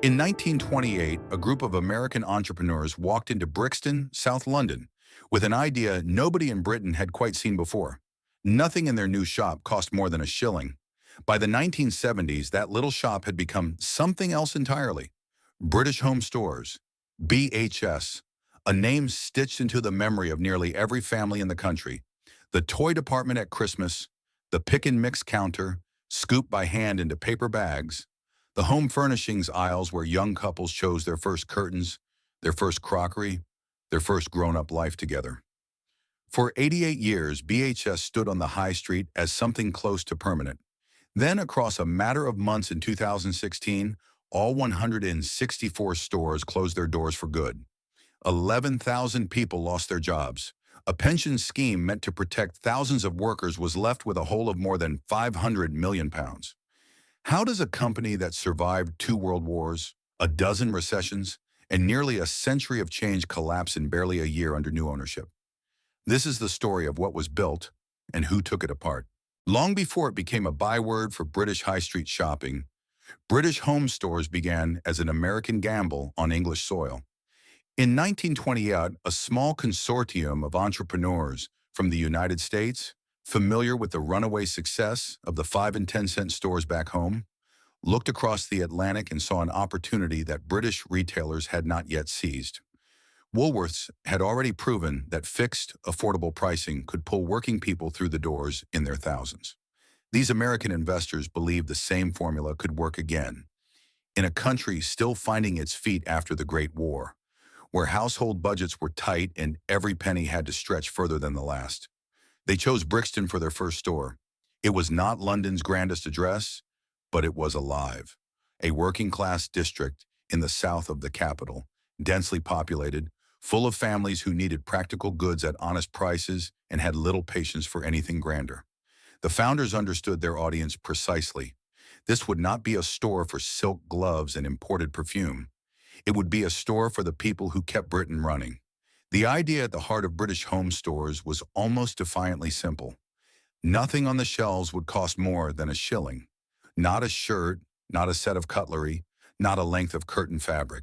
In 1928, a group of American entrepreneurs walked into Brixton, South London, with an idea nobody in Britain had quite seen before. Nothing in their new shop cost more than a shilling. By the 1970s, that little shop had become something else entirely. British Home Stores, BHS, a name stitched into the memory of nearly every family in the country. The toy department at Christmas, the pick and mix counter, scooped by hand into paper bags, the home furnishings aisles where young couples chose their first curtains, their first crockery, their first grown-up life together. For 88 years, BHS stood on the high street as something close to permanent. Then, across a matter of months in 2016, all 164 stores closed their doors for good. 11,000 people lost their jobs. A pension scheme meant to protect thousands of workers was left with a hole of more than £500 million. How does a company that survived 2 world wars, a dozen recessions, and nearly a century of change collapse in barely a year under new ownership? This is the story of what was built and who took it apart. Long before it became a byword for British high street shopping, British home stores began as an American gamble on English soil. In 1928, a small consortium of entrepreneurs from the United States, familiar with the runaway success of the 5 and 10 cent stores back home, looked across the Atlantic and saw an opportunity that British retailers had not yet seized. Woolworths had already proven that fixed, affordable pricing could pull working people through the doors in their thousands. These American investors believed the same formula could work again, in a country still finding its feet after the Great War, where household budgets were tight and every penny had to stretch further than the last. They chose Brixton for their first store. It was not London's grandest address, but it was alive. A working-class district in the south of the capital, densely populated, full of families who needed practical goods at honest prices and had little patience for anything grander. The founders understood their audience precisely. This would not be a store for silk gloves and imported perfume. It would be a store for the people who kept Britain running. The idea at the heart of British home stores was almost defiantly simple. Nothing on the shelves would cost more than a shilling. Not a shirt, not a set of cutlery, not a length of curtain fabric.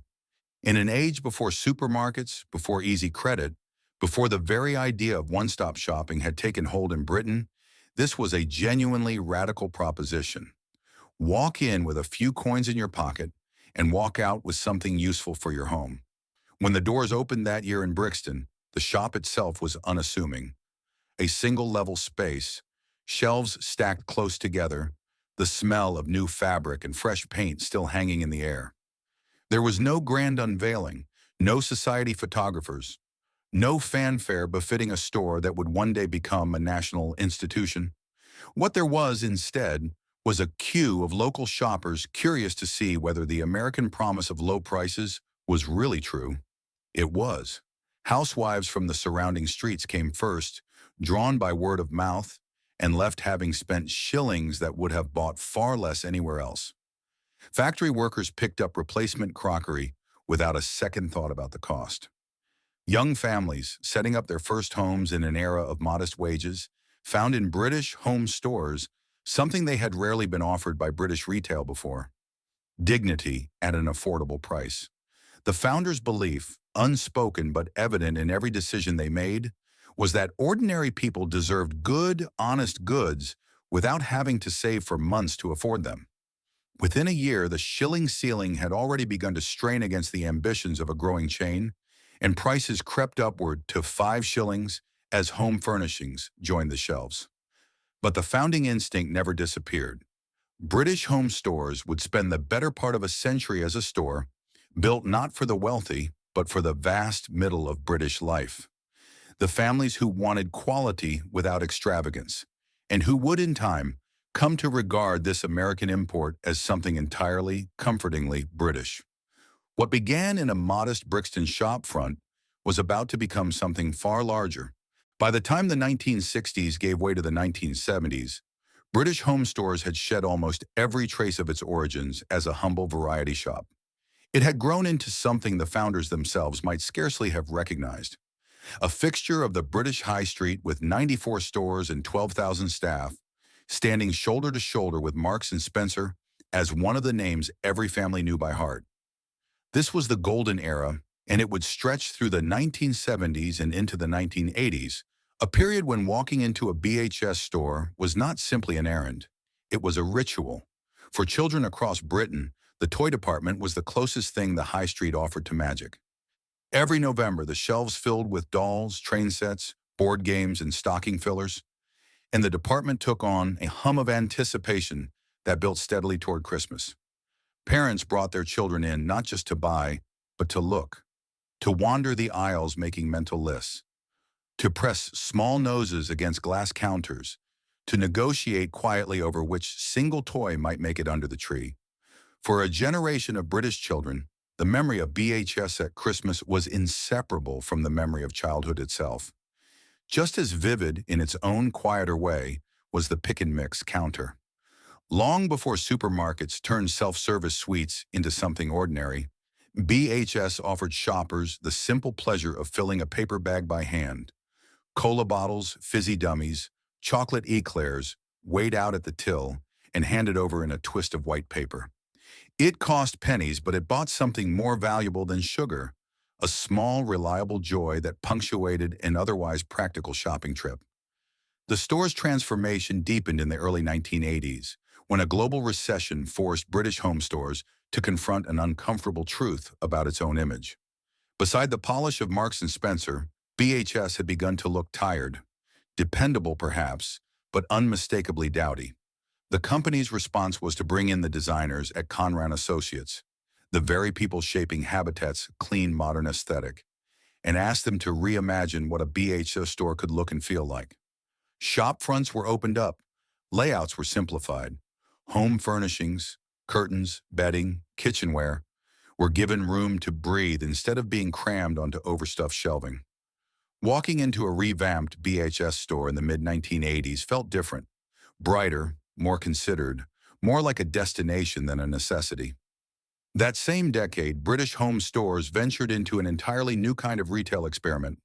In an age before supermarkets, before easy credit, before the very idea of one-stop shopping had taken hold in Britain, this was a genuinely radical proposition. Walk in with a few coins in your pocket and walk out with something useful for your home. When the doors opened that year in Brixton, the shop itself was unassuming. A single-level space, shelves stacked close together, the smell of new fabric and fresh paint still hanging in the air. There was no grand unveiling, no society photographers, no fanfare befitting a store that would one day become a national institution. What there was instead was a queue of local shoppers curious to see whether the American promise of low prices was really true. It was. Housewives from the surrounding streets came first, drawn by word of mouth, and left having spent shillings that would have bought far less anywhere else. Factory workers picked up replacement crockery without a second thought about the cost. Young families, setting up their first homes in an era of modest wages, found in British home stores something they had rarely been offered by British retail before: dignity at an affordable price. The founders' belief, unspoken but evident in every decision they made, was that ordinary people deserved good, honest goods without having to save for months to afford them. Within a year, the shilling ceiling had already begun to strain against the ambitions of a growing chain, and prices crept upward to 5 shillings as home furnishings joined the shelves. But the founding instinct never disappeared. British home stores would spend the better part of a century as a store, built not for the wealthy, but for the vast middle of British life. The families who wanted quality without extravagance, and who would in time come to regard this American import as something entirely, comfortingly British. What began in a modest Brixton shop front was about to become something far larger. By the time the 1960s gave way to the 1970s, British home stores had shed almost every trace of its origins as a humble variety shop. It had grown into something the founders themselves might scarcely have recognized. A fixture of the British high street with 94 stores and 12,000 staff, standing shoulder to shoulder with Marks and Spencer as one of the names every family knew by heart. This was the golden era, and it would stretch through the 1970s and into the 1980s, a period when walking into a BHS store was not simply an errand. It was a ritual. For children across Britain, the toy department was the closest thing the high street offered to magic. Every November, the shelves filled with dolls, train sets, board games, and stocking fillers, and the department took on a hum of anticipation that built steadily toward Christmas. Parents brought their children in not just to buy, but to look, to wander the aisles making mental lists, to press small noses against glass counters, to negotiate quietly over which single toy might make it under the tree. For a generation of British children, the memory of BHS at Christmas was inseparable from the memory of childhood itself. Just as vivid in its own quieter way was the pick and mix counter. Long before supermarkets turned self-service sweets into something ordinary, BHS offered shoppers the simple pleasure of filling a paper bag by hand. Cola bottles, fizzy dummies, chocolate eclairs weighed out at the till and handed over in a twist of white paper. It cost pennies, but it bought something more valuable than sugar, a small, reliable joy that punctuated an otherwise practical shopping trip. The store's transformation deepened in the early 1980s, when a global recession forced British home stores to confront an uncomfortable truth about its own image. Beside the polish of Marks and Spencer, BHS had begun to look tired, dependable perhaps, but unmistakably dowdy. The company's response was to bring in the designers at Conran Associates, the very people shaping Habitat's clean modern aesthetic, and ask them to reimagine what a BHS store could look and feel like. Shop fronts were opened up, layouts were simplified, home furnishings, curtains, bedding, kitchenware were given room to breathe instead of being crammed onto overstuffed shelving. Walking into a revamped BHS store in the mid-1980s felt different, brighter, more considered, more like a destination than a necessity. That same decade, British home stores ventured into an entirely new kind of retail experiment,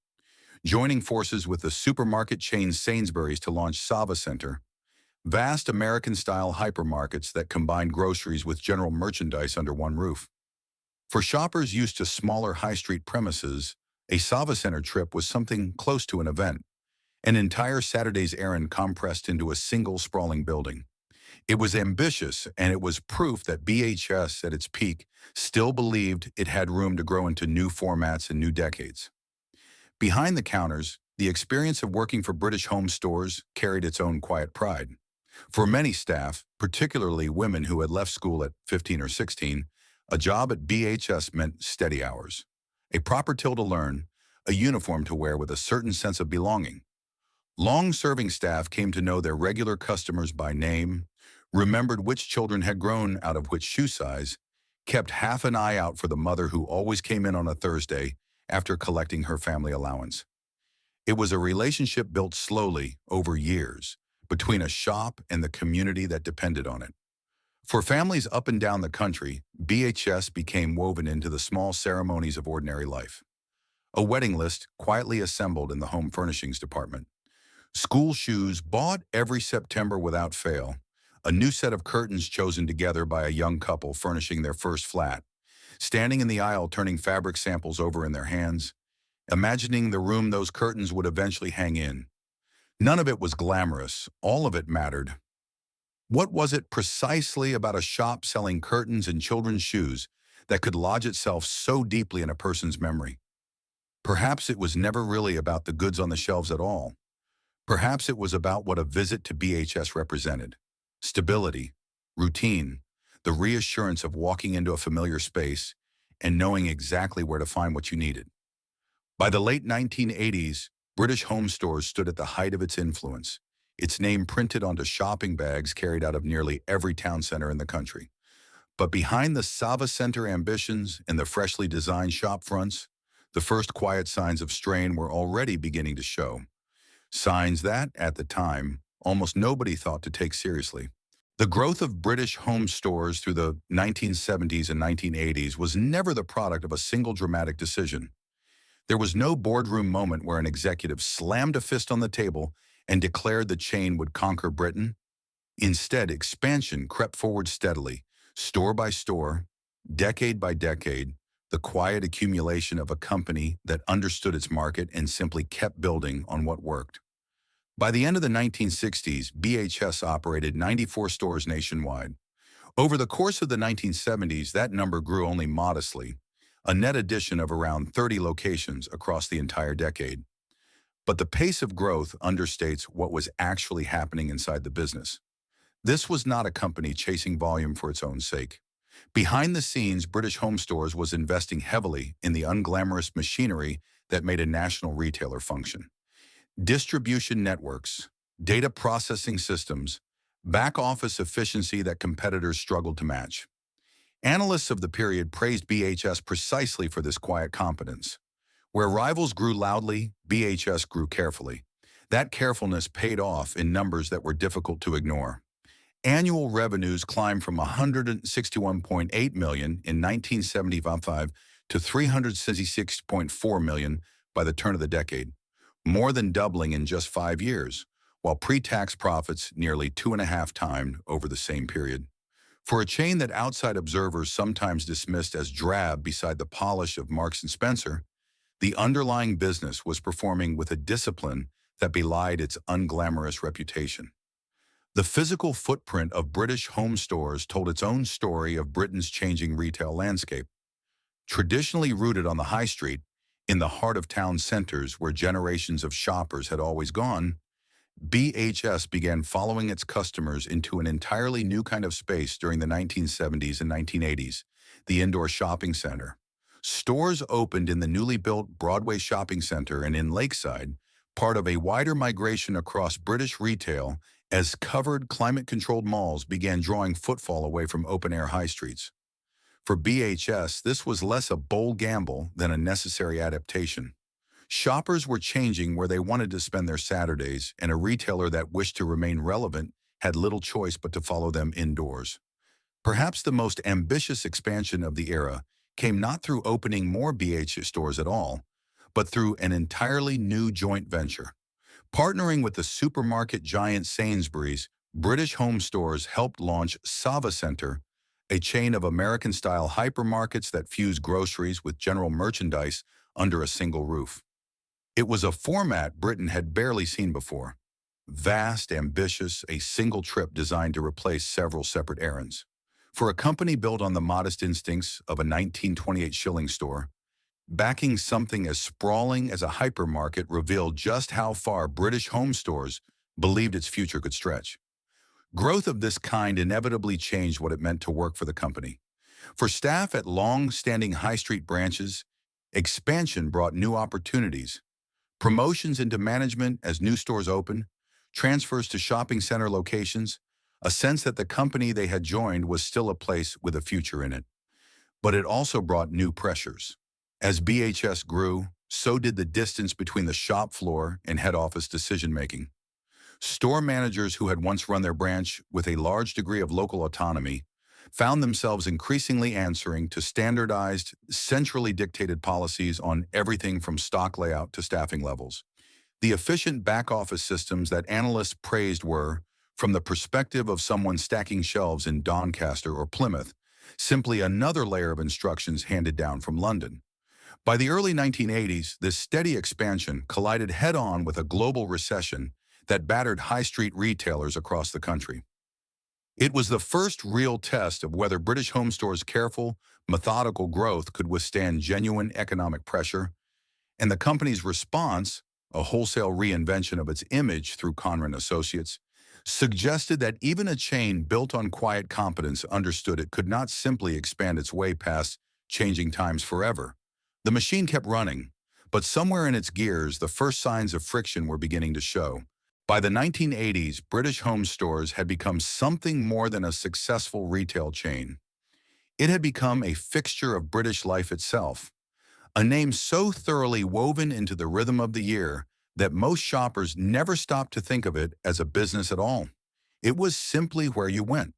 joining forces with the supermarket chain Sainsbury's to launch Sava Centre, vast American-style hypermarkets that combined groceries with general merchandise under one roof. For shoppers used to smaller high-street premises, a Sava Centre trip was something close to an event, an entire Saturday's errand compressed into a single sprawling building. It was ambitious, and it was proof that BHS, at its peak, still believed it had room to grow into new formats and new decades. Behind the counters, the experience of working for British home stores carried its own quiet pride. For many staff, particularly women who had left school at 15 or 16, a job at BHS meant steady hours, a proper till to learn, a uniform to wear with a certain sense of belonging. Long-serving staff came to know their regular customers by name, remembered which children had grown out of which shoe size, kept half an eye out for the mother who always came in on a Thursday after collecting her family allowance. It was a relationship built slowly over years between a shop and the community that depended on it. For families up and down the country, BHS became woven into the small ceremonies of ordinary life. A wedding list quietly assembled in the home furnishings department. School shoes bought every September without fail. A new set of curtains chosen together by a young couple furnishing their first flat. Standing in the aisle turning fabric samples over in their hands, imagining the room those curtains would eventually hang in. None of it was glamorous, all of it mattered. What was it precisely about a shop selling curtains and children's shoes that could lodge itself so deeply in a person's memory? Perhaps it was never really about the goods on the shelves at all. Perhaps it was about what a visit to BHS represented. Stability, routine, the reassurance of walking into a familiar space and knowing exactly where to find what you needed. By the late 1980s, British home stores stood at the height of its influence, its name printed onto shopping bags carried out of nearly every town center in the country. But behind the Sava Centre ambitions and the freshly designed shop fronts, the first quiet signs of strain were already beginning to show. Signs that, at the time, almost nobody thought to take seriously. The growth of British home stores through the 1970s and 1980s was never the product of a single dramatic decision. There was no boardroom moment where an executive slammed a fist on the table and declared the chain would conquer Britain. Instead, expansion crept forward steadily, store by store, decade by decade, the quiet accumulation of a company that understood its market and simply kept building on what worked. By the end of the 1960s, BHS operated 94 stores nationwide. Over the course of the 1970s, that number grew only modestly, a net addition of around 30 locations across the entire decade. But the pace of growth understates what was actually happening inside the business. This was not a company chasing volume for its own sake. Behind the scenes, British Home Stores was investing heavily in the unglamorous machinery that made a national retailer function. Distribution networks, data processing systems, back-office efficiency that competitors struggled to match. Analysts of the period praised BHS precisely for this quiet competence. Where rivals grew loudly, BHS grew carefully. That carefulness paid off in numbers that were difficult to ignore. Annual revenues climbed from $161.8 million in 1975 to $366.4 million by the turn of the decade, more than doubling in just 5 years, while pre-tax profits nearly 2.5 times over the same period. For a chain that outside observers sometimes dismissed as drab beside the polish of Marks and Spencer, the underlying business was performing with a discipline that belied its unglamorous reputation. The physical footprint of British Home Stores told its own story of Britain's changing retail landscape. Traditionally rooted on the high street, in the heart of town centers where generations of shoppers had always gone, BHS began following its customers into an entirely new kind of space during the 1970s and 1980s, the indoor shopping center. Stores opened in the newly built Broadway Shopping Center and in Lakeside, part of a wider migration across British retail as covered, climate-controlled malls began drawing footfall away from open-air high streets. For BHS, this was less a bold gamble than a necessary adaptation. Shoppers were changing where they wanted to spend their Saturdays, and a retailer that wished to remain relevant had little choice but to follow them indoors. Perhaps the most ambitious expansion of the era came not through opening more BHS stores at all, but through an entirely new joint venture. Partnering with the supermarket giant Sainsbury's, British Home Stores helped launch Sava Centre, a chain of American-style hypermarkets that fuse groceries with general merchandise under a single roof. It was a format Britain had barely seen before. Vast, ambitious, a single trip designed to replace several separate errands. For a company built on the modest instincts of a 1928 shilling store, backing something as sprawling as a hypermarket revealed just how far British Home Stores believed its future could stretch. Growth of this kind inevitably changed what it meant to work for the company. For staff at long-standing high street branches, expansion brought new opportunities. Promotions into management as new stores opened, transfers to shopping center locations, a sense that the company they had joined was still a place with a future in it. But it also brought new pressures. As BHS grew, so did the distance between the shop floor and head office decision-making. Store managers who had once run their branch with a large degree of local autonomy found themselves increasingly answering to standardized, centrally dictated policies on everything from stock layout to staffing levels. The efficient back-office systems that analysts praised were, from the perspective of someone stacking shelves in Doncaster or Plymouth, simply another layer of instructions handed down from London. By the early 1980s, this steady expansion collided head-on with a global recession that battered high street retailers across the country. It was the first real test of whether British Home Stores' careful, methodical growth could withstand genuine economic pressure, and the company's response, a wholesale reinvention of its image through Conran Associates, suggested that even a chain built on quiet competence understood it could not simply expand its way past changing times forever. The machine kept running, but somewhere in its gears, the first signs of friction were beginning to show. By the 1980s, British Home Stores had become something more than a successful retail chain. It had become a fixture of British life itself, a name so thoroughly woven into the rhythm of the year that most shoppers never stopped to think of it as a business at all. It was simply where you went.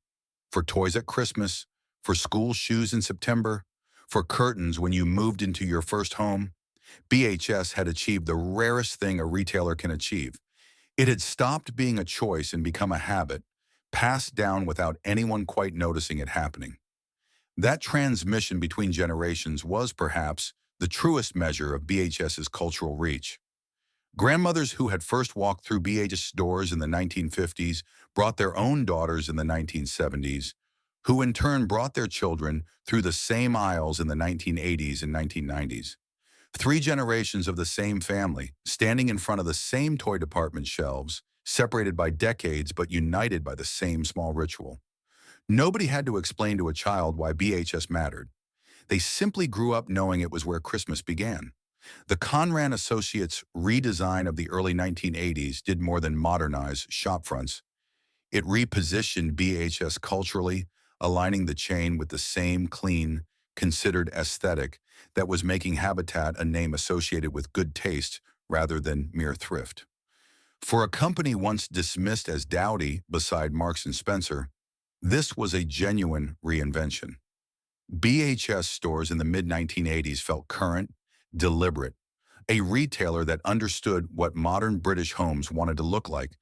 For toys at Christmas, for school shoes in September, for curtains when you moved into your first home, BHS had achieved the rarest thing a retailer can achieve. It had stopped being a choice and become a habit, passed down without anyone quite noticing it happening. That transmission between generations was perhaps the truest measure of BHS's cultural reach. Grandmothers who had first walked through BHS doors in the 1950s brought their own daughters in the 1970s, who in turn brought their children through the same aisles in the 1980s and 1990s. Three generations of the same family, standing in front of the same toy department shelves, separated by decades but united by the same small ritual. Nobody had to explain to a child why BHS mattered. They simply grew up knowing it was where Christmas began. The Conran Associates redesign of the early 1980s did more than modernize shop fronts. It repositioned BHS culturally, aligning the chain with the same clean, considered aesthetic that was making Habitat a name associated with good taste rather than mere thrift. For a company once dismissed as dowdy beside Marks and Spencer, this was a genuine reinvention. BHS stores in the mid-1980s felt current, deliberate, a retailer that understood what modern British homes wanted to look like,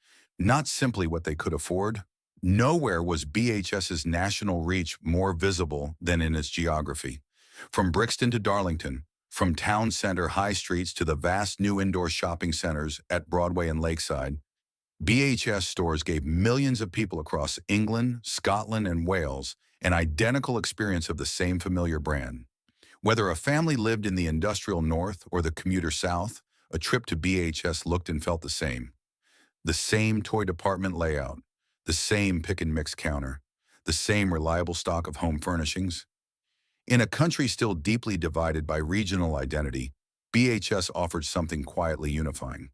not simply what they could afford. Nowhere was BHS's national reach more visible than in its geography. From Brixton to Darlington, from town center high streets to the vast new indoor shopping centers at Broadway and Lakeside, BHS stores gave millions of people across England, Scotland, and Wales an identical experience of the same familiar brand. Whether a family lived in the industrial north or the commuter south, a trip to BHS looked and felt the same. The same toy department layout, the same pick and mix counter, the same reliable stock of home furnishings. In a country still deeply divided by regional identity, BHS offered something quietly unifying.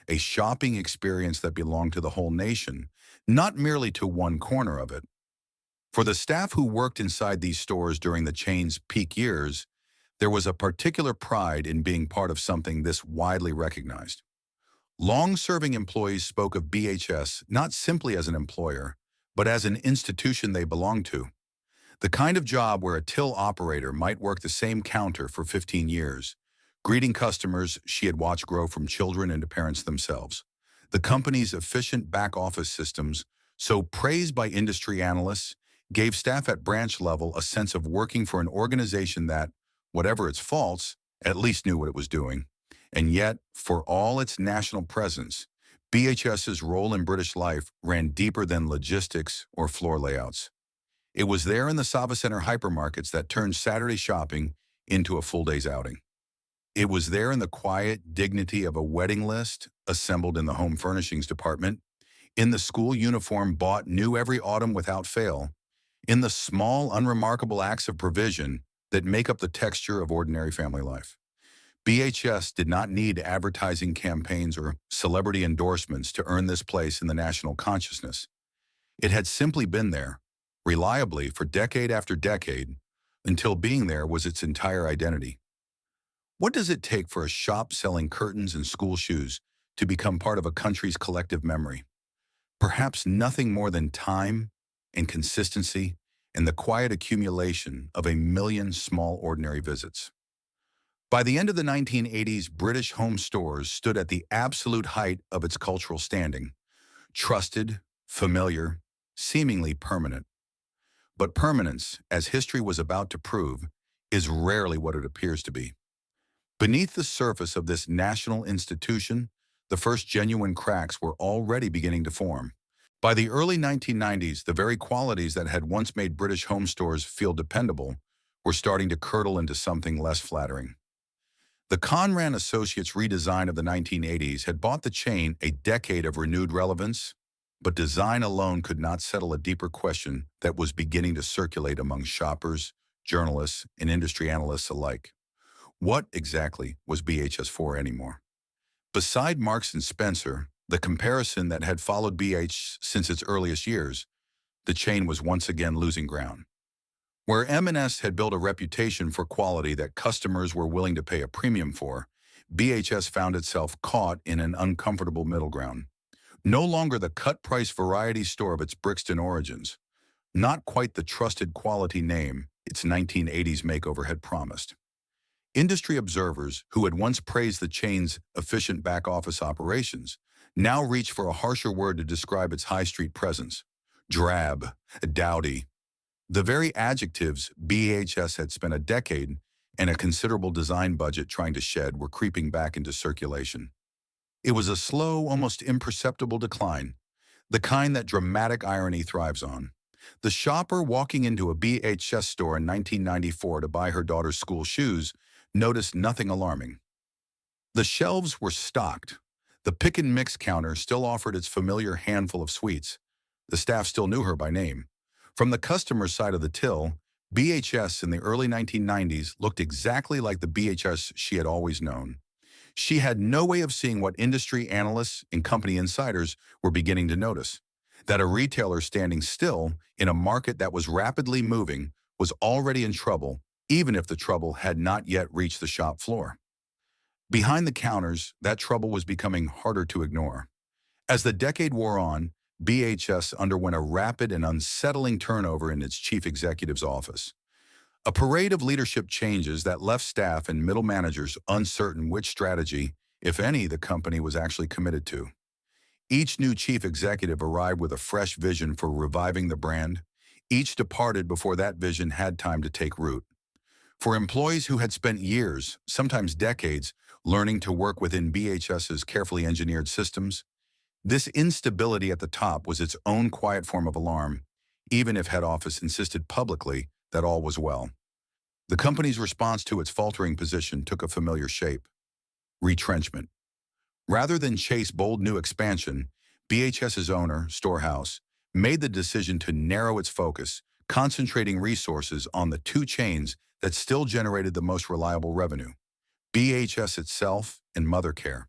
A shopping experience that belonged to the whole nation, not merely to one corner of it. For the staff who worked inside these stores during the chain's peak years, there was a particular pride in being part of something this widely recognized. Long-serving employees spoke of BHS not simply as an employer, but as an institution they belonged to. The kind of job where a till operator might work the same counter for 15 years, greeting customers she had watched grow from children into parents themselves. The company's efficient back-office systems, so praised by industry analysts, gave staff at branch level a sense of working for an organization that, whatever its faults, at least knew what it was doing. And yet, for all its national presence, BHS's role in British life ran deeper than logistics or floor layouts. It was there in the Sava Center hypermarkets that turned Saturday shopping into a full day's outing. It was there in the quiet dignity of a wedding list assembled in the home furnishings department, in the school uniform bought new every autumn without fail, in the small, unremarkable acts of provision that make up the texture of ordinary family life. BHS did not need advertising campaigns or celebrity endorsements to earn this place in the national consciousness. It had simply been there, reliably for decade after decade, until being there was its entire identity. What does it take for a shop selling curtains and school shoes to become part of a country's collective memory? Perhaps nothing more than time and consistency and the quiet accumulation of a million small ordinary visits. By the end of the 1980s, British home stores stood at the absolute height of its cultural standing, trusted, familiar, seemingly permanent. But permanence, as history was about to prove, is rarely what it appears to be. Beneath the surface of this national institution, the first genuine cracks were already beginning to form. By the early 1990s, the very qualities that had once made British home stores feel dependable were starting to curdle into something less flattering. The Conran Associates redesign of the 1980s had bought the chain a decade of renewed relevance, but design alone could not settle a deeper question that was beginning to circulate among shoppers, journalists, and industry analysts alike. What exactly was BHS for anymore? Beside Marks and Spencer, the comparison that had followed BH since its earliest years, the chain was once again losing ground. Where M&S had built a reputation for quality that customers were willing to pay a premium for, BHS found itself caught in an uncomfortable middle ground. No longer the cut-price variety store of its Brixton origins, not quite the trusted quality name its 1980s makeover had promised. Industry observers, who had once praised the chain's efficient back-office operations, now reached for a harsher word to describe its high street presence: drab, dowdy. The very adjectives BHS had spent a decade and a considerable design budget trying to shed were creeping back into circulation. It was a slow, almost imperceptible decline, the kind that dramatic irony thrives on. The shopper walking into a BHS store in 1994 to buy her daughter's school shoes noticed nothing alarming. The shelves were stocked. The pick and mix counter still offered its familiar handful of sweets. The staff still knew her by name. From the customer's side of the till, BHS in the early 1990s looked exactly like the BHS she had always known. She had no way of seeing what industry analysts and company insiders were beginning to notice: that a retailer standing still in a market that was rapidly moving was already in trouble, even if the trouble had not yet reached the shop floor. Behind the counters, that trouble was becoming harder to ignore. As the decade wore on, BHS underwent a rapid and unsettling turnover in its chief executive's office. A parade of leadership changes that left staff and middle managers uncertain which strategy, if any, the company was actually committed to. Each new chief executive arrived with a fresh vision for reviving the brand. Each departed before that vision had time to take root. For employees who had spent years, sometimes decades, learning to work within BHS's carefully engineered systems, this instability at the top was its own quiet form of alarm, even if head office insisted publicly that all was well. The company's response to its faltering position took a familiar shape: retrenchment. Rather than chase bold new expansion, BHS's owner, Storehouse, made the decision to narrow its focus, concentrating resources on the two chains that still generated the most reliable revenue: BHS itself and Mother Care.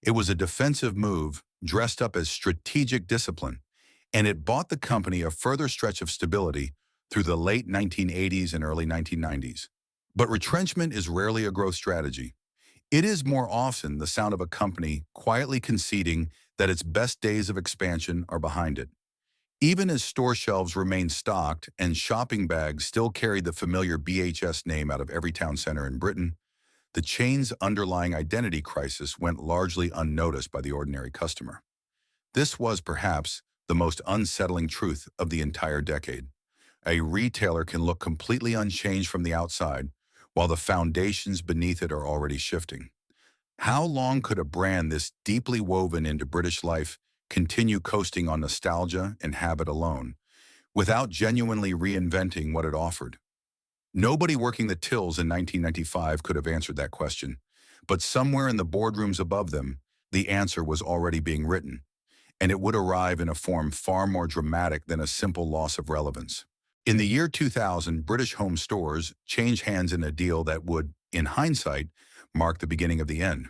It was a defensive move dressed up as strategic discipline, and it bought the company a further stretch of stability through the late 1980s and early 1990s. But retrenchment is rarely a growth strategy. It is more often the sound of a company quietly conceding that its best days of expansion are behind it. Even as store shelves remained stocked and shopping bags still carried the familiar BHS name out of every town center in Britain, the chain's underlying identity crisis went largely unnoticed by the ordinary customer. This was perhaps the most unsettling truth of the entire decade. A retailer can look completely unchanged from the outside, while the foundations beneath it are already shifting. How long could a brand this deeply woven into British life continue coasting on nostalgia and habit alone, without genuinely reinventing what it offered? Nobody working the tills in 1995 could have answered that question, but somewhere in the boardrooms above them, the answer was already being written, and it would arrive in a form far more dramatic than a simple loss of relevance. In the year 2000, British Home Stores changed hands in a deal that would, in hindsight, mark the beginning of the end.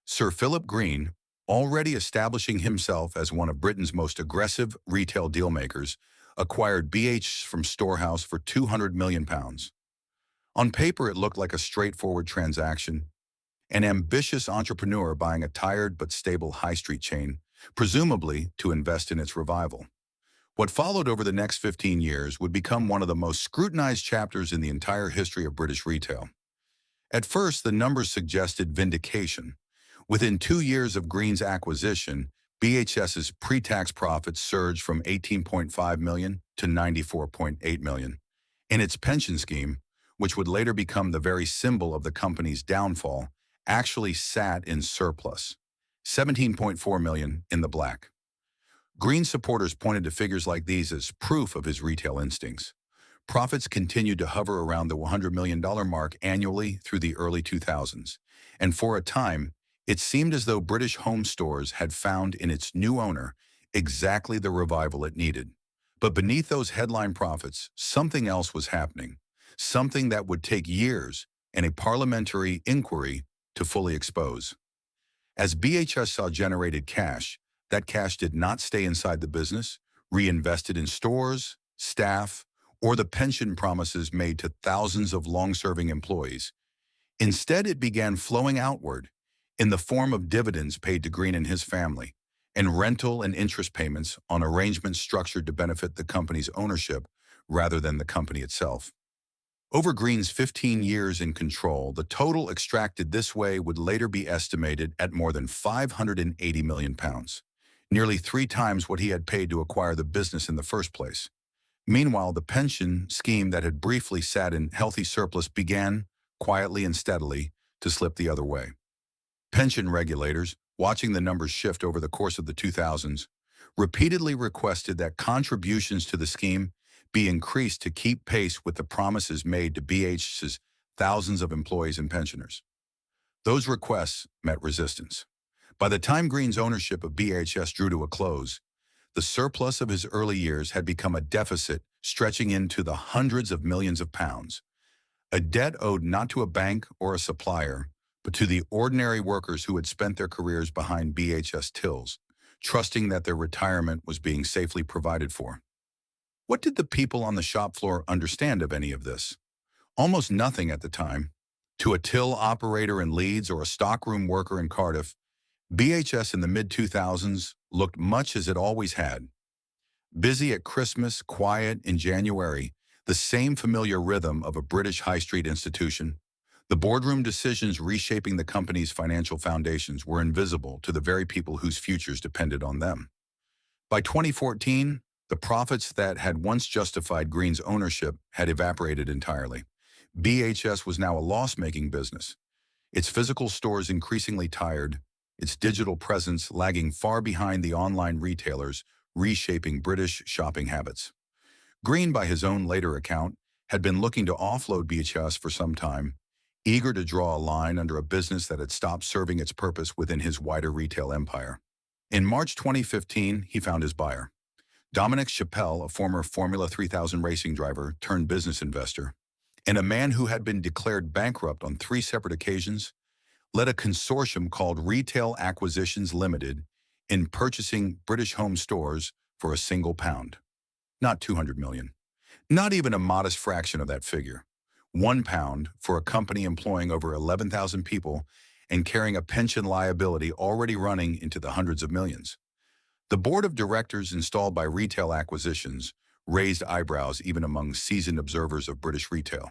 Sir Philip Green, already establishing himself as one of Britain's most aggressive retail dealmakers, acquired BH from Storehouse for £200 million. On paper, it looked like a straightforward transaction: an ambitious entrepreneur buying a tired but stable high street chain, presumably to invest in its revival. What followed over the next 15 years would become one of the most scrutinized chapters in the entire history of British retail. At first, the numbers suggested vindication. Within 2 years of Green's acquisition, BHS's pre-tax profits surged from $18.5 million to $94.8 million. And its pension scheme, which would later become the very symbol of the company's downfall, actually sat in surplus, $17.4 million in the black. Green supporters pointed to figures like these as proof of his retail instincts. Profits continued to hover around the $100 million mark annually through the early 2000s, and for a time, it seemed as though British Home Stores had found in its new owner exactly the revival it needed. But beneath those headline profits, something else was happening, something that would take years and a parliamentary inquiry to fully expose. As BHS saw generated cash, that cash did not stay inside the business, reinvested in stores, staff, or the pension promises made to thousands of long-serving employees. Instead, it began flowing outward in the form of dividends paid to Green and his family, and rental and interest payments on arrangements structured to benefit the company's ownership rather than the company itself. Over Green's 15 years in control, the total extracted this way would later be estimated at more than £580 million, nearly 3 times what he had paid to acquire the business in the first place. Meanwhile, the pension scheme that had briefly sat in healthy surplus began, quietly and steadily, to slip the other way. Pension regulators, watching the numbers shift over the course of the 2000s, repeatedly requested that contributions to the scheme be increased to keep pace with the promises made to BHS's thousands of employees and pensioners. Those requests met resistance. By the time Green's ownership of BHS drew to a close, the surplus of his early years had become a deficit stretching into the hundreds of millions of pounds, a debt owed not to a bank or a supplier, but to the ordinary workers who had spent their careers behind BHS tills, trusting that their retirement was being safely provided for. What did the people on the shop floor understand of any of this? Almost nothing at the time. To a till operator in Leeds or a stockroom worker in Cardiff, BHS in the mid-2000s looked much as it always had. Busy at Christmas, quiet in January, the same familiar rhythm of a British high street institution. The boardroom decisions reshaping the company's financial foundations were invisible to the very people whose futures depended on them. By 2014, the profits that had once justified Green's ownership had evaporated entirely. BHS was now a loss-making business, its physical stores increasingly tired, its digital presence lagging far behind the online retailers reshaping British shopping habits. Green, by his own later account, had been looking to offload BHS for some time, eager to draw a line under a business that had stopped serving its purpose within his wider retail empire. In March 2015, he found his buyer. Dominic Chappelle, a former Formula 3000 racing driver turned business investor, and a man who had been declared bankrupt on 3 separate occasions, led a consortium called Retail Acquisitions Limited in purchasing British home stores for a single pound. Not 200 million. Not even a modest fraction of that figure. £1 for a company employing over 11,000 people and carrying a pension liability already running into the hundreds of millions. The board of directors installed by Retail Acquisitions raised eyebrows even among seasoned observers of British retail.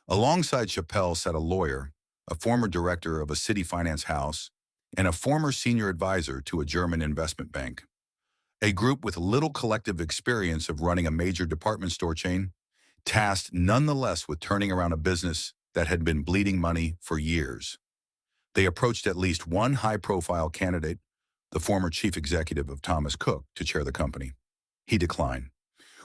Alongside Chappelle sat a lawyer, a former director of a city finance house, and a former senior advisor to a German investment bank. A group with little collective experience of running a major department store chain, tasked nonetheless with turning around a business that had been bleeding money for years. They approached at least one high-profile candidate, the former chief executive of Thomas Cook, to chair the company. He declined.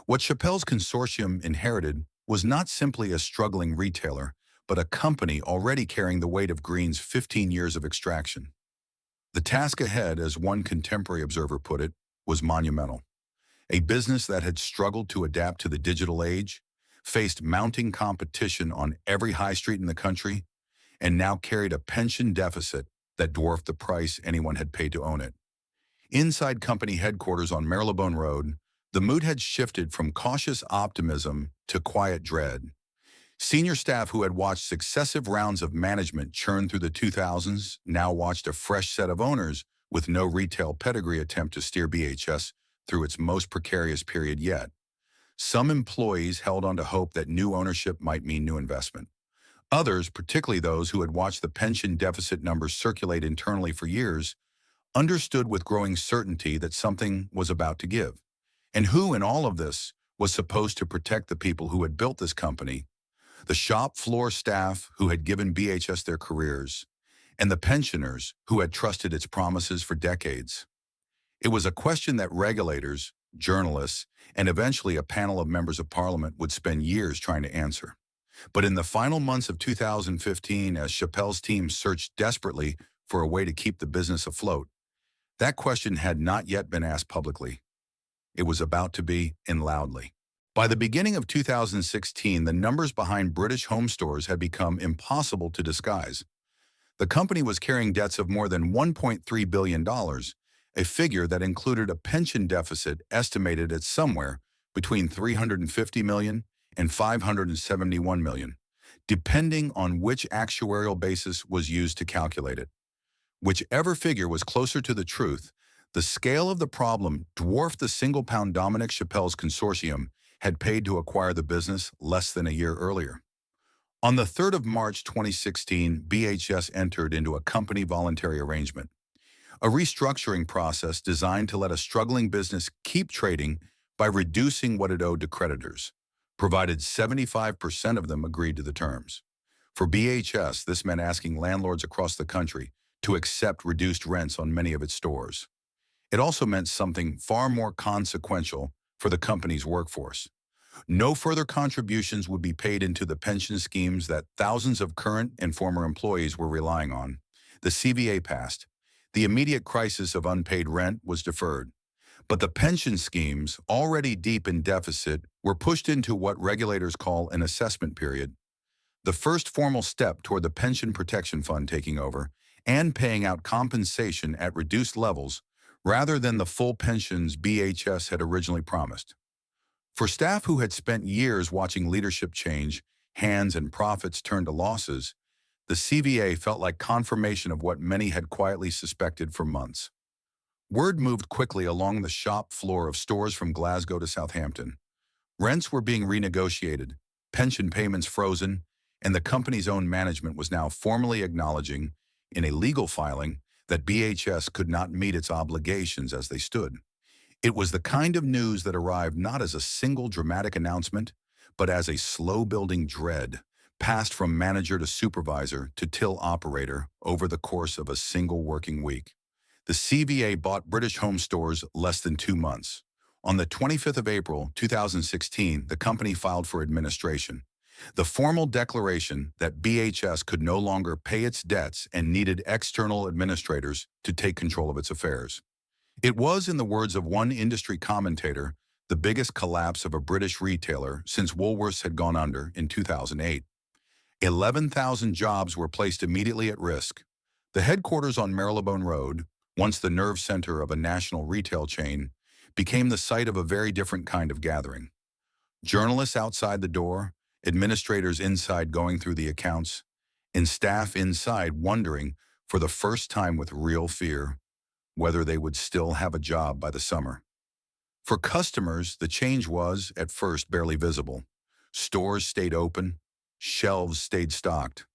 What Chappelle's consortium inherited was not simply a struggling retailer, but a company already carrying the weight of Green's 15 years of extraction. The task ahead, as one contemporary observer put it, was monumental. A business that had struggled to adapt to the digital age, faced mounting competition on every high street in the country, and now carried a pension deficit that dwarfed the price anyone had paid to own it. Inside company headquarters on Marylebone Road, the mood had shifted from cautious optimism to quiet dread. Senior staff who had watched successive rounds of management churn through the 2000s now watched a fresh set of owners with no retail pedigree attempt to steer BHS through its most precarious period yet. Some employees held on to hope that new ownership might mean new investment. Others, particularly those who had watched the pension deficit numbers circulate internally for years, understood with growing certainty that something was about to give. And who in all of this was supposed to protect the people who had built this company, the shop floor staff who had given BHS their careers, and the pensioners who had trusted its promises for decades? It was a question that regulators, journalists, and eventually a panel of members of parliament would spend years trying to answer. But in the final months of 2015, as Chappelle's team searched desperately for a way to keep the business afloat, that question had not yet been asked publicly. It was about to be, and loudly. By the beginning of 2016, the numbers behind British home stores had become impossible to disguise. The company was carrying debts of more than $1.3 billion, a figure that included a pension deficit estimated at somewhere between $350 million and $571 million, depending on which actuarial basis was used to calculate it. Whichever figure was closer to the truth, the scale of the problem dwarfed the single-pound Dominic Chappelle's consortium had paid to acquire the business less than a year earlier. On the 3rd of March 2016, BHS entered into a company voluntary arrangement, a restructuring process designed to let a struggling business keep trading by reducing what it owed to creditors, provided 75% of them agreed to the terms. For BHS, this meant asking landlords across the country to accept reduced rents on many of its stores. It also meant something far more consequential for the company's workforce. No further contributions would be paid into the pension schemes that thousands of current and former employees were relying on. The CVA passed. The immediate crisis of unpaid rent was deferred. But the pension schemes, already deep in deficit, were pushed into what regulators call an assessment period, the first formal step toward the Pension Protection Fund taking over and paying out compensation at reduced levels rather than the full pensions BHS had originally promised. For staff who had spent years watching leadership change, hands and profits turn to losses, the CVA felt like confirmation of what many had quietly suspected for months. Word moved quickly along the shop floor of stores from Glasgow to Southampton. Rents were being renegotiated, pension payments frozen, and the company's own management was now formally acknowledging, in a legal filing, that BHS could not meet its obligations as they stood. It was the kind of news that arrived not as a single dramatic announcement, but as a slow-building dread, passed from manager to supervisor to till operator over the course of a single working week. The CVA bought British Home Stores less than 2 months. On the 25th of April, 2016, the company filed for administration. The formal declaration that BHS could no longer pay its debts and needed external administrators to take control of its affairs. It was, in the words of one industry commentator, the biggest collapse of a British retailer since Woolworths had gone under in 2008. 11,000 jobs were placed immediately at risk. The headquarters on Marylebone Road, once the nerve center of a national retail chain, became the site of a very different kind of gathering. Journalists outside the door, administrators inside going through the accounts, and staff inside wondering, for the first time with real fear, whether they would still have a job by the summer. For customers, the change was, at first, barely visible. Stores stayed open, shelves stayed stocked.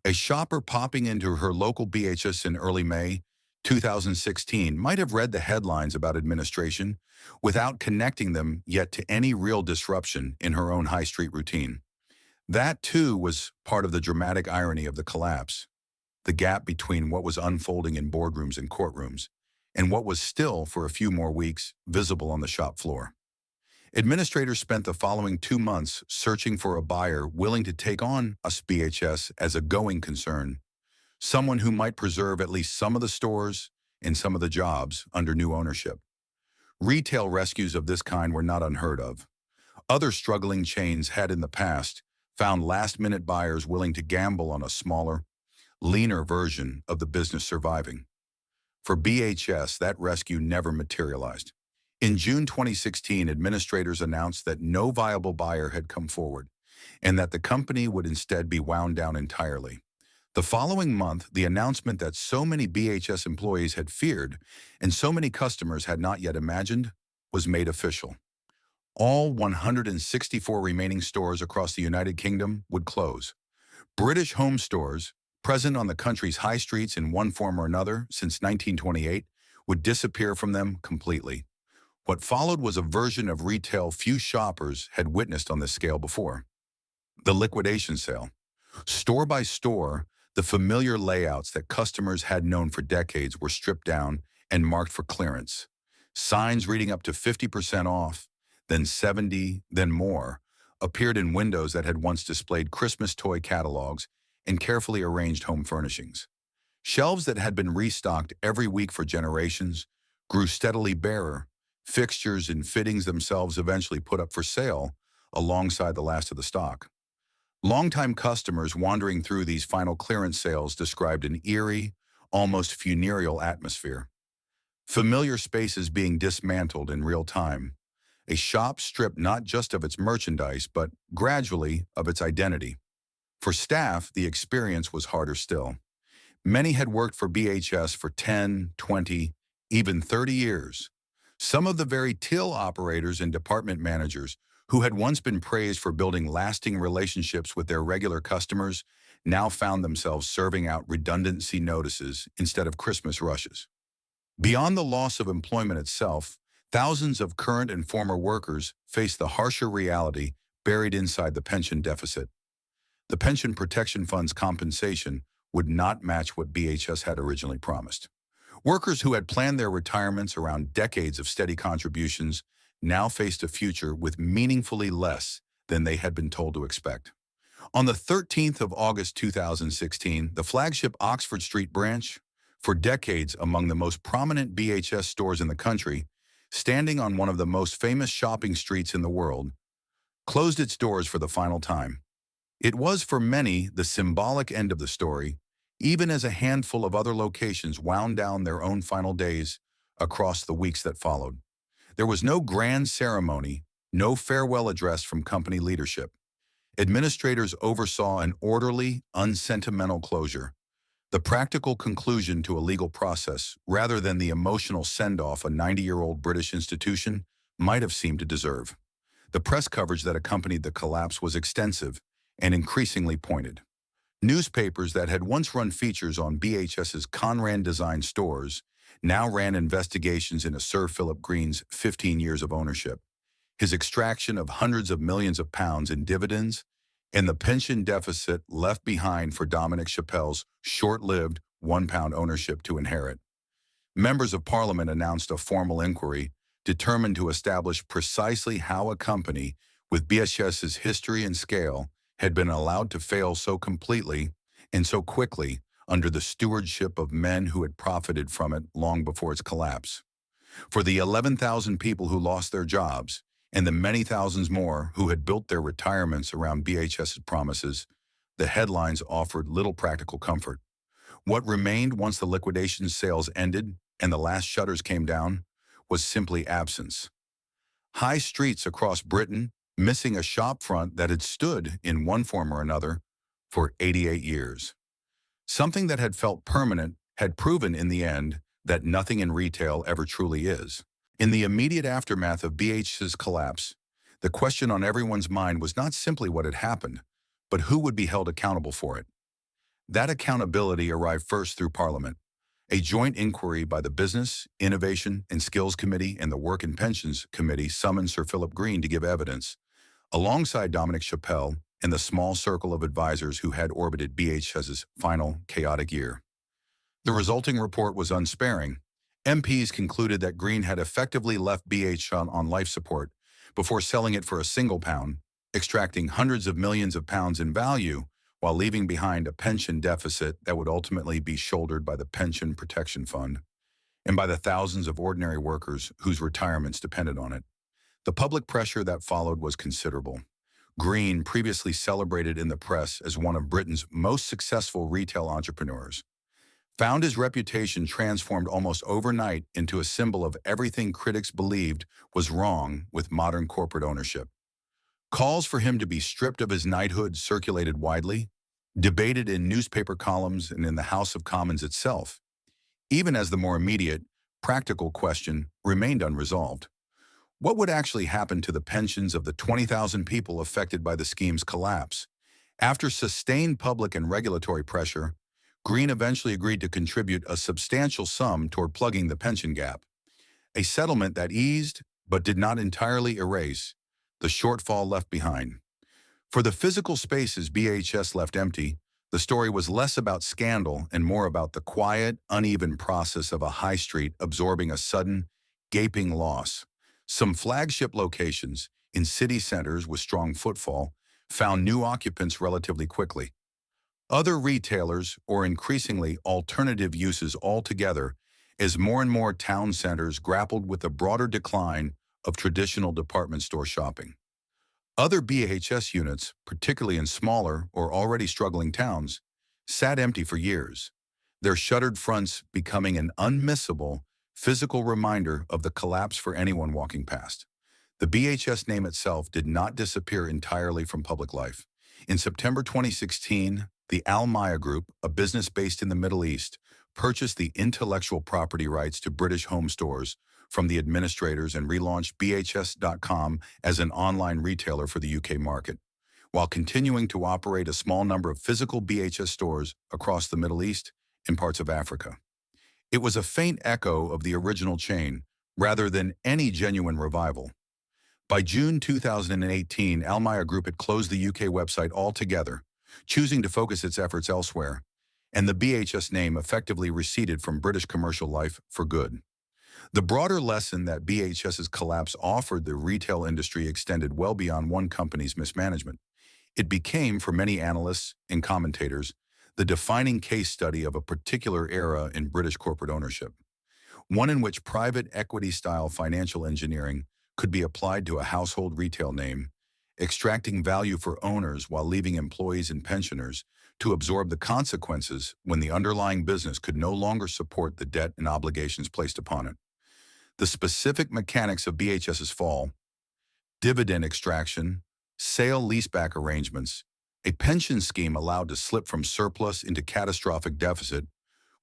A shopper popping into her local BHS in early May 2016 might have read the headlines about administration without connecting them yet to any real disruption in her own high street routine. That, too, was part of the dramatic irony of the collapse, the gap between what was unfolding in boardrooms and courtrooms and what was still, for a few more weeks, visible on the shop floor. Administrators spent the following 2 months searching for a buyer willing to take on us BHS as a going concern, someone who might preserve at least some of the stores and some of the jobs under new ownership. Retail rescues of this kind were not unheard of. Other struggling chains had in the past found last-minute buyers willing to gamble on a smaller, leaner version of the business surviving. For BHS, that rescue never materialized. In June 2016, administrators announced that no viable buyer had come forward and that the company would instead be wound down entirely. The following month, the announcement that so many BHS employees had feared and so many customers had not yet imagined was made official. All 164 remaining stores across the United Kingdom would close. British Home Stores, present on the country's high streets in one form or another since 1928, would disappear from them completely. What followed was a version of retail few shoppers had witnessed on this scale before. The liquidation sale. Store by store, the familiar layouts that customers had known for decades were stripped down and marked for clearance. Signs reading up to 50% off, then 70, then more, appeared in windows that had once displayed Christmas toy catalogs and carefully arranged home furnishings. Shelves that had been restocked every week for generations grew steadily barer, fixtures and fittings themselves eventually put up for sale alongside the last of the stock. Longtime customers wandering through these final clearance sales described an eerie, almost funereal atmosphere. Familiar spaces being dismantled in real time. A shop stripped not just of its merchandise, but gradually of its identity. For staff, the experience was harder still. Many had worked for BHS for 10, 20, even 30 years. Some of the very till operators and department managers who had once been praised for building lasting relationships with their regular customers now found themselves serving out redundancy notices instead of Christmas rushes. Beyond the loss of employment itself, Thousands of current and former workers face the harsher reality buried inside the pension deficit. The Pension Protection Fund's compensation would not match what BHS had originally promised. Workers who had planned their retirements around decades of steady contributions now faced a future with meaningfully less than they had been told to expect. On the 13th of August 2016, the flagship Oxford Street branch, for decades among the most prominent BHS stores in the country, standing on one of the most famous shopping streets in the world, closed its doors for the final time. It was for many the symbolic end of the story, even as a handful of other locations wound down their own final days across the weeks that followed. There was no grand ceremony, no farewell address from company leadership. Administrators oversaw an orderly, unsentimental closure, the practical conclusion to a legal process, rather than the emotional send-off a 90-year-old British institution might have seemed to deserve. The press coverage that accompanied the collapse was extensive and increasingly pointed. Newspapers that had once run features on BHS's Conran-designed stores now ran investigations into Sir Philip Green's 15 years of ownership, his extraction of hundreds of millions of pounds in dividends, and the pension deficit left behind for Dominic Chappelle's short-lived £1 ownership to inherit. Members of Parliament announced a formal inquiry determined to establish precisely how a company with BHS's history and scale had been allowed to fail so completely and so quickly under the stewardship of men who had profited from it long before its collapse. For the 11,000 people who lost their jobs, and the many thousands more who had built their retirements around BHS's promises, the headlines offered little practical comfort. What remained once the liquidation sales ended and the last shutters came down was simply absence. High streets across Britain missing a shop front that had stood in one form or another for 88 years. Something that had felt permanent had proven in the end that nothing in retail ever truly is. In the immediate aftermath of BHS's collapse, the question on everyone's mind was not simply what had happened, but who would be held accountable for it. That accountability arrived first through Parliament. A joint inquiry by the Business, Innovation and Skills Committee and the Work and Pensions Committee summoned Sir Philip Green to give evidence, alongside Dominic Chappelle and the small circle of advisors who had orbited BHS's final chaotic year. The resulting report was unsparing. MPs concluded that Green had effectively left BHS on life support before selling it for a single pound, extracting hundreds of millions of pounds in value while leaving behind a pension deficit that would ultimately be shouldered by the Pension Protection Fund and by the thousands of ordinary workers whose retirements depended on it. The public pressure that followed was considerable. Green, previously celebrated in the press as one of Britain's most successful retail entrepreneurs, found his reputation transformed almost overnight into a symbol of everything critics believed was wrong with modern corporate ownership. Calls for him to be stripped of his knighthood circulated widely, debated in newspaper columns and in the House of Commons itself, even as the more immediate, practical question remained unresolved. What would actually happen to the pensions of the 20,000 people affected by the scheme's collapse? After sustained public and regulatory pressure, Green eventually agreed to contribute a substantial sum toward plugging the pension gap, a settlement that eased but did not entirely erase the shortfall left behind. For the physical spaces BHS left empty, the story was less about scandal and more about the quiet, uneven process of a high street absorbing a sudden, gaping loss. Some flagship locations in city centers with strong footfall found new occupants relatively quickly. Other retailers, or increasingly alternative uses altogether, as more and more town centers grappled with the broader decline of traditional department store shopping. Other BHS units, particularly in smaller or already struggling towns, sat empty for years, their shuttered fronts becoming an unmissable physical reminder of the collapse for anyone walking past. The BHS name itself did not disappear entirely from public life. In September 2016, the Al Maya Group, a business based in the Middle East, purchased the intellectual property rights to British home stores from the administrators and relaunched BHS.com as an online retailer for the UK market, while continuing to operate a small number of physical BHS stores across the Middle East and parts of Africa. It was a faint echo of the original chain, rather than any genuine revival. By June 2018, Almayer Group had closed the UK website altogether, choosing to focus its efforts elsewhere, and the BHS name effectively receded from British commercial life for good. The broader lesson that BHS's collapse offered the retail industry extended well beyond one company's mismanagement. It became, for many analysts and commentators, the defining case study of a particular era in British corporate ownership, one in which private equity-style financial engineering could be applied to a household retail name, extracting value for owners while leaving employees and pensioners to absorb the consequences when the underlying business could no longer support the debt and obligations placed upon it. The specific mechanics of BHS's fall, dividend extraction, sale-leaseback arrangements, a pension scheme allowed to slip from surplus into catastrophic deficit,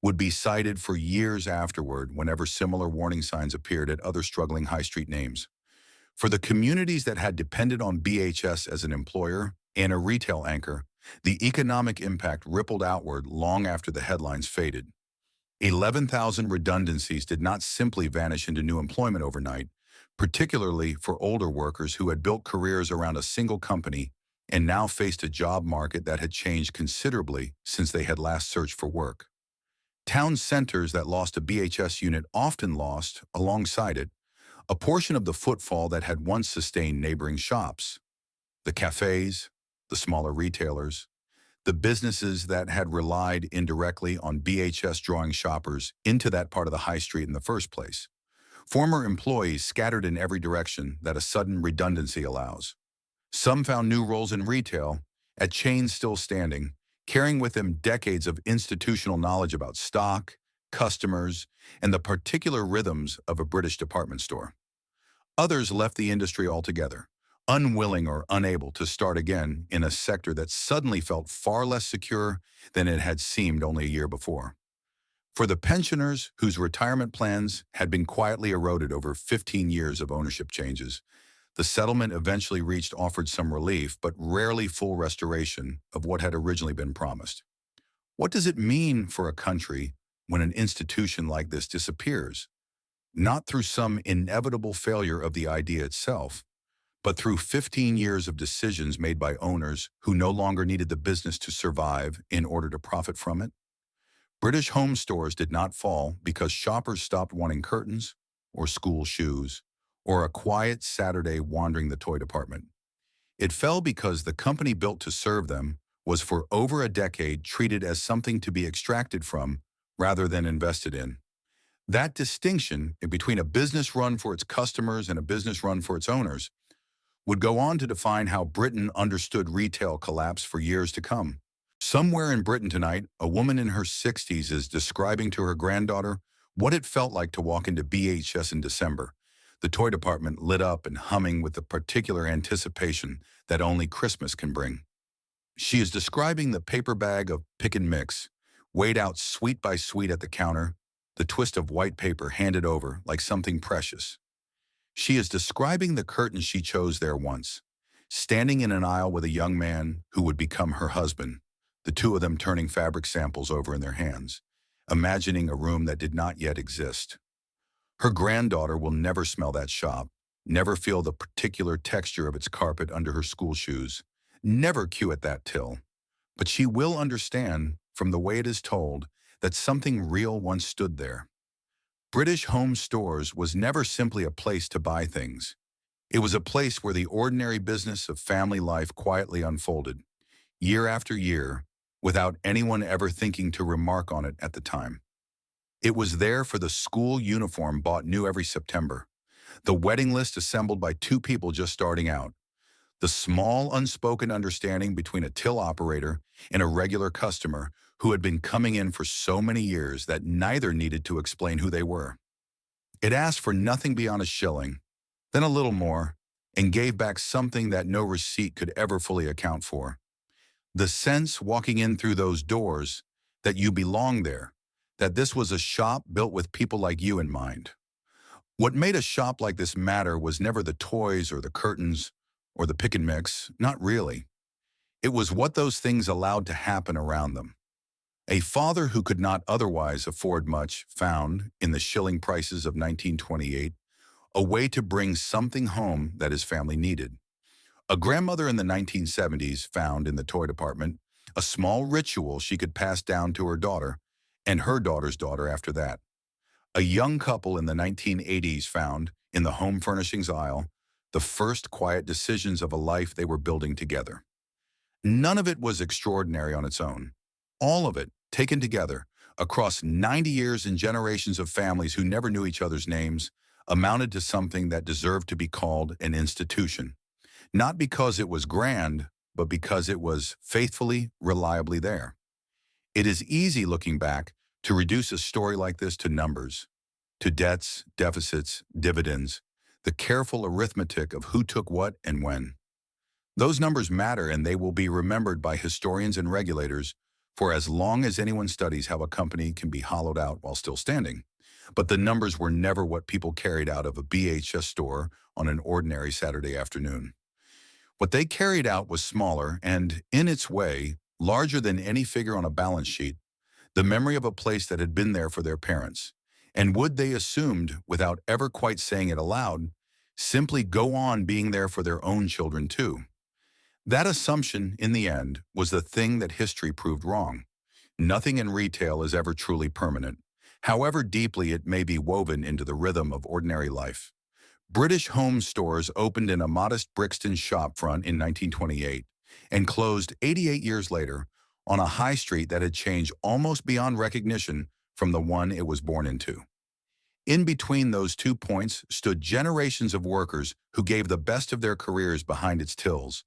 would be cited for years afterward whenever similar warning signs appeared at other struggling high street names. For the communities that had depended on BHS as an employer and a retail anchor, the economic impact rippled outward long after the headlines faded. 11,000 redundancies did not simply vanish into new employment overnight, particularly for older workers who had built careers around a single company and now faced a job market that had changed considerably since they had last searched for work. Town centers that lost a BHS unit often lost, alongside it, a portion of the footfall that had once sustained neighboring shops. The cafes, the smaller retailers, the businesses that had relied indirectly on BHS drawing shoppers into that part of the high street in the first place. Former employees scattered in every direction that a sudden redundancy allows. Some found new roles in retail, at chains still standing, carrying with them decades of institutional knowledge about stock, customers, and the particular rhythms of a British department store. Others left the industry altogether, unwilling or unable to start again in a sector that suddenly felt far less secure than it had seemed only a year before. For the pensioners whose retirement plans had been quietly eroded over 15 years of ownership changes, the settlement eventually reached offered some relief, but rarely full restoration of what had originally been promised. What does it mean for a country when an institution like this disappears? Not through some inevitable failure of the idea itself, but through 15 years of decisions made by owners who no longer needed the business to survive in order to profit from it. British home stores did not fall because shoppers stopped wanting curtains or school shoes or a quiet Saturday wandering the toy department. It fell because the company built to serve them was for over a decade treated as something to be extracted from rather than invested in. That distinction between a business run for its customers and a business run for its owners would go on to define how Britain understood retail collapse for years to come. Somewhere in Britain tonight, a woman in her 60s is describing to her granddaughter what it felt like to walk into BHS in December, the toy department lit up and humming with the particular anticipation that only Christmas can bring. She is describing the paper bag of pick and mix, weighed out sweet by sweet at the counter, the twist of white paper handed over like something precious. She is describing the curtains she chose there once, standing in an aisle with a young man who would become her husband, the two of them turning fabric samples over in their hands, imagining a room that did not yet exist. Her granddaughter will never smell that shop, never feel the particular texture of its carpet under her school shoes, never queue at that till. But she will understand, from the way it is told, that something real once stood there. British home stores was never simply a place to buy things. It was a place where the ordinary business of family life quietly unfolded, year after year, without anyone ever thinking to remark on it at the time. It was there for the school uniform bought new every September, the wedding list assembled by two people just starting out, the small unspoken understanding between a till operator and a regular customer who had been coming in for so many years that neither needed to explain who they were. It asked for nothing beyond a shilling, then a little more, and gave back something that no receipt could ever fully account for. The sense walking in through those doors that you belonged there, that this was a shop built with people like you in mind. What made a shop like this matter was never the toys or the curtains or the pick and mix, not really. It was what those things allowed to happen around them. A father who could not otherwise afford much found, in the shilling prices of 1928, a way to bring something home that his family needed. A grandmother in the 1970s found in the toy department a small ritual she could pass down to her daughter and her daughter's daughter after that. A young couple in the 1980s found, in the home furnishings aisle, the first quiet decisions of a life they were building together. None of it was extraordinary on its own. All of it, taken together, across 90 years and generations of families who never knew each other's names, amounted to something that deserved to be called an institution. Not because it was grand, but because it was faithfully, reliably there. It is easy, looking back, to reduce a story like this to numbers, to debts, deficits, dividends, the careful arithmetic of who took what and when. Those numbers matter, and they will be remembered by historians and regulators for as long as anyone studies how a company can be hollowed out while still standing. But the numbers were never what people carried out of a BHS store on an ordinary Saturday afternoon. What they carried out was smaller and, in its way, larger than any figure on a balance sheet, the memory of a place that had been there for their parents, and would, they assumed, without ever quite saying it aloud, simply go on being there for their own children too. That assumption, in the end, was the thing that history proved wrong. Nothing in retail is ever truly permanent, however deeply it may be woven into the rhythm of ordinary life. British home stores opened in a modest Brixton shop front in 1928 and closed 88 years later on a high street that had changed almost beyond recognition from the one it was born into. In between those 2 points stood generations of workers who gave the best of their careers behind its tills,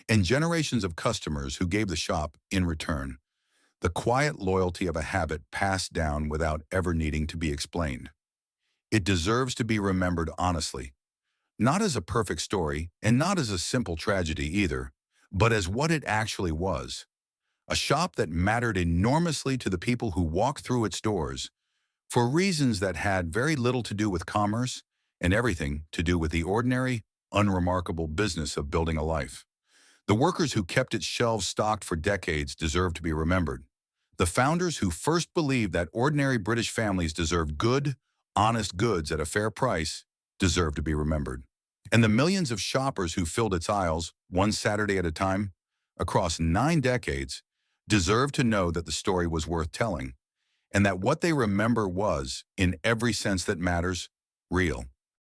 and generations of customers who gave the shop, in return, the quiet loyalty of a habit passed down without ever needing to be explained. It deserves to be remembered honestly, not as a perfect story and not as a simple tragedy either, but as what it actually was. A shop that mattered enormously to the people who walked through its doors, for reasons that had very little to do with commerce and everything to do with the ordinary, unremarkable business of building a life. The workers who kept its shelves stocked for decades deserve to be remembered. The founders who first believed that ordinary British families deserved good, honest goods at a fair price deserve to be remembered. And the millions of shoppers who filled its aisles, one Saturday at a time, across 9 decades, deserve to know that the story was worth telling, and that what they remember was, in every sense that matters, real.